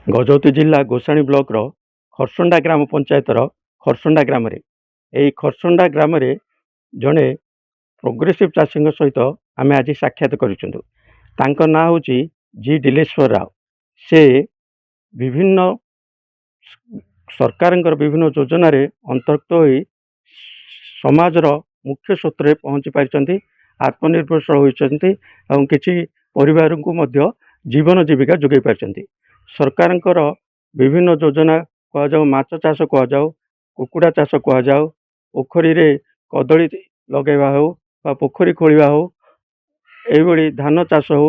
ଗଜପତି ଜିଲ୍ଲା ଗୋସାଣୀ ବ୍ଲକର ଖରସଣ୍ଡା ଗ୍ରାମ ପଞ୍ଚାୟତର ଖରସଣ୍ଡା ଗ୍ରାମରେ ଏହି ଖରସଣ୍ଡା ଗ୍ରାମରେ ଜଣେ ପ୍ରୋଗ୍ରେସିଭ ଚାଷୀଙ୍କ ସହିତ ଆମେ ଆଜି ସାକ୍ଷାତ କରିଛୁ। ତାଙ୍କ ନାଁ ହେଉଛି ଜି ଡିଲେଶ୍ୱର ରାଓ। ସେ ବିଭିନ୍ନ ସରକାରଙ୍କର ବିଭିନ୍ନ ଯୋଜନାରେ ଅନ୍ତର୍ଭୁକ୍ତ ହୋଇ ସମାଜର ମୁଖ୍ୟ ସ୍ରୋତରେ ପହଞ୍ଚି ପାରିଛନ୍ତି, ଆତ୍ମନିର୍ଭରଶୀଳ ହୋଇଛନ୍ତି ଏବଂ କିଛି ପରିବାରଙ୍କୁ ମଧ୍ୟ ଜୀବନ ଜୀବିକା ଯୋଗାଇ ପାରିଛନ୍ତି। ସରକାରଙ୍କର ବିଭିନ୍ନ ଯୋଜନା କୁହାଯାଉ, ମାଛ ଚାଷ କୁହାଯାଉ, କୁକୁଡ଼ା ଚାଷ କୁହାଯାଉ, ପୋଖରୀରେ କଦଳୀ ଲଗାଇବା ହେଉ ବା ପୋଖରୀ ଖୋଳିବା ହେଉ, ଏଇଭଳି ଧାନ ଚାଷ ହେଉ,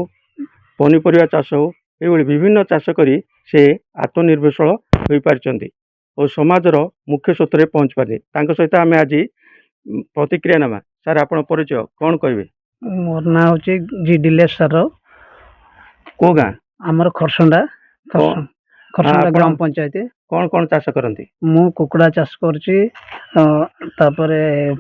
ପନିପରିବା ଚାଷ ହେଉ, ଏଇଭଳି ବିଭିନ୍ନ ଚାଷ କରି ସେ ଆତ୍ମନିର୍ଭରଶୀଳ ହୋଇପାରିଛନ୍ତି ଓ ସମାଜର ମୁଖ୍ୟ ସ୍ରୋତରେ ପହଞ୍ଚି ପାରିବେ। ତାଙ୍କ ସହିତ ଆମେ ଆଜି ପ୍ରତିକ୍ରିୟା ନେବା। ସାର୍, ଆପଣ ପରିଚୟ କ'ଣ କହିବେ? मोर ना हूँ जी डिलेश्वर राव। କୋଉ ଗାଁ? आमर खरसंडा खरसंडा ଆପଣ ग्राम पंचायत। କ'ଣ କ'ଣ ଚାଷ କରନ୍ତି? मु कुकुड़ा चाष करची,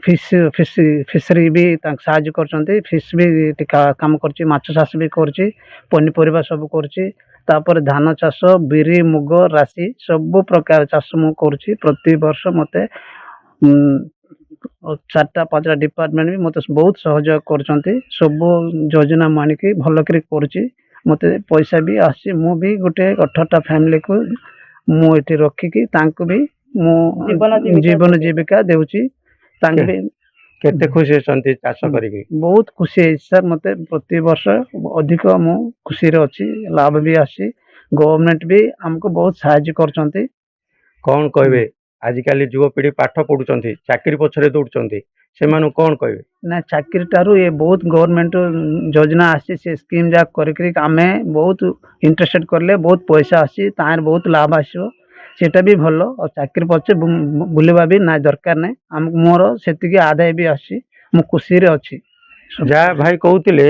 फिश फिश फिशरी भी साहाଯ୍य करछंती। फिश भी काम करची, माछ चाष भी करची, पनीपरिबा सब करची। तापर धान चाष, बिरी, मुग, राशि सब प्रकार चाष मु करची। प्रति वर्ष मते 4-5 डिपार्टमेंट भी मते बहुत सहयोग करछंती। सब योजना मानिकी भल करी करची। मते पैसा भी आसी, मु भी गोटे 18टा फैमिली को मु एठी रखिकी तांको भी मु जीवन जीविका देउची। तांको भी କେତେ ଖୁସି ଅଛନ୍ତି ଚାଷ କରିକି? बहुत खुशी है सर। मते प्रति वर्ष अधिक मु खुशी रे अछि, लाभ भी आसी। गवर्नमेंट भी हमको बहुत सहायता करछंती। କ'ଣ କହିବେ? ଆଜିକାଲି ଯୁବପିଢ଼ି ପାଠ ପଢୁଛନ୍ତି, ଚାକିରି ପଛରେ ଦୌଡୁଛନ୍ତି, ସେମାନଙ୍କୁ କ'ଣ କହିବେ? ना चाकरी टारू ये बहुत गवर्नमेंट योजना आसी, से स्कीम जा करिकरी आमे बहुत इंटरेस्टेड करले बहुत पैसा आसी, तार बहुत लाभ आसीबो। सेटा भी भलो और चाकरी पछे बुलेबा भी ना दरकार नै। हम मोर सेतिकी आदाय भी आसी, मु खुशी रे अछि। जा भाई कहूतिले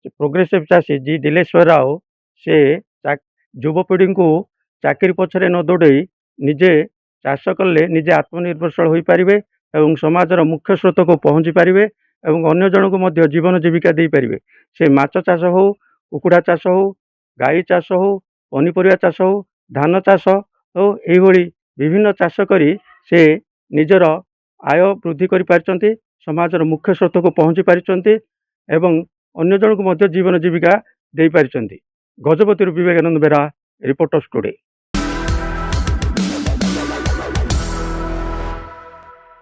प्रोग्रेसिव चाषी जी डिलेश्वर राव से युवपीढ़ी को चाकरी पछरे न दौड़े निजे चाष कले निजे आत्मनिर्भरशील हो पारिबे एवं समाजर मुख्य स्रोत को पहुँची पारिबे एवं अन्य जन को मध्य जीवन जीविका दे पारिबे। से माछ चाष हो, कुकुड़ा चाष हो, गाई चाष हो, पनीपरिया चाष हो, धान चाष हो, एभली विभिन्न चाष करी से निजर आय वृद्धि करि पारिचंती, समाजर मुख्य स्रोत को पहुँची पारिचंती एवं अन्य जन को मध्य जीवन जीविका दे पारिचंती। गजपति विवेकानंद बेरा, रिपोर्टर्स टुडे।